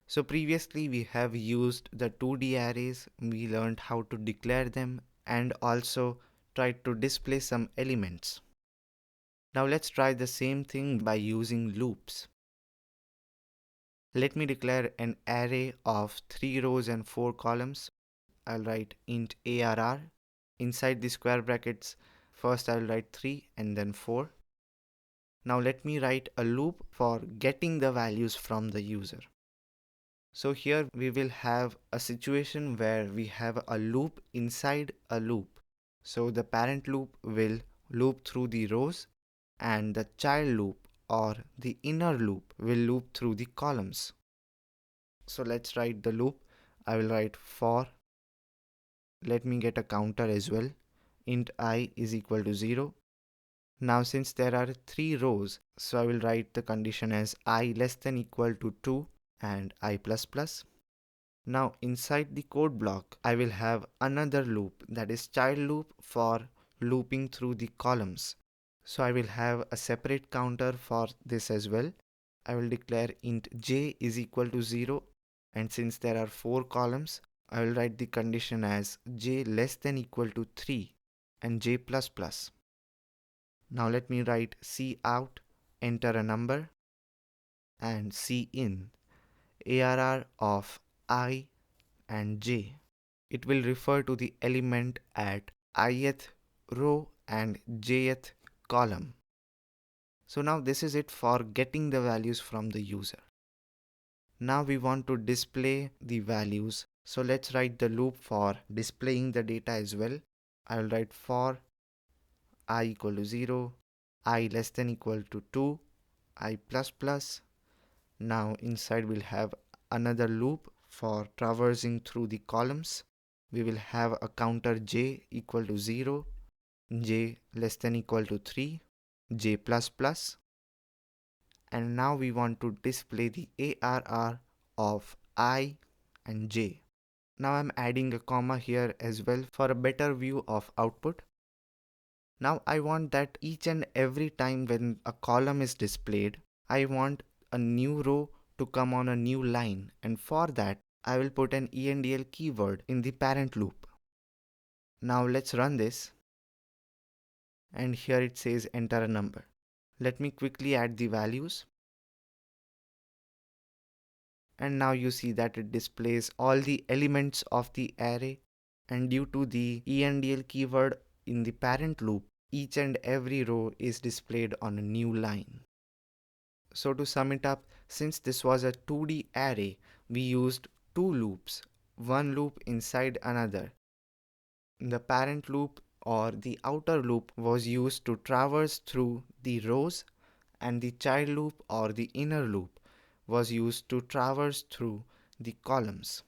So previously we have used the 2D arrays, we learned how to declare them and also tried to display some elements. Now let's try the same thing by using loops. Let me declare an array of 3 rows and 4 columns. I'll write int arr. Inside the square brackets, first I'll write 3 and then 4. Now let me write a loop for getting the values from the user. So here we will have a situation where we have a loop inside a loop. So the parent loop will loop through the rows and the child loop or the inner loop will loop through the columns. So let's write the loop. I will write for, let me get a counter as well, int I is equal to 0. Now since there are 3 rows, so I will write the condition as I less than equal to 2 and I plus plus. Now inside the code block, I will have another loop, that is child loop, for looping through the columns. So I will have a separate counter for this as well. I will declare int j is equal to 0, and since there are 4 columns, I will write the condition as j less than equal to 3 and j plus plus. Now let me write cout, enter a number, and cin, arr of I and j. It will refer to the element at ith row and jth column. So now this is it for getting the values from the user. Now we want to display the values. So let's write the loop for displaying the data as well. I will write for I equal to 0, I less than equal to 2, I plus plus. Now inside we'll have another loop for traversing through the columns. We will have a counter j equal to 0, j less than equal to 3, j plus plus. And now we want to display the arr of I and j. Now I'm adding a comma here as well for a better view of output. Now I want that each and every time when a column is displayed, I want a new row to come on a new line, and for that I will put an endl keyword in the parent loop. Now let's run this, and here it says enter a number. Let me quickly add the values. And now you see that it displays all the elements of the array, and due to the endl keyword in the parent loop, each and every row is displayed on a new line. So to sum it up, since this was a 2D array, we used two loops, one loop inside another. The parent loop or the outer loop was used to traverse through the rows, and the child loop or the inner loop was used to traverse through the columns.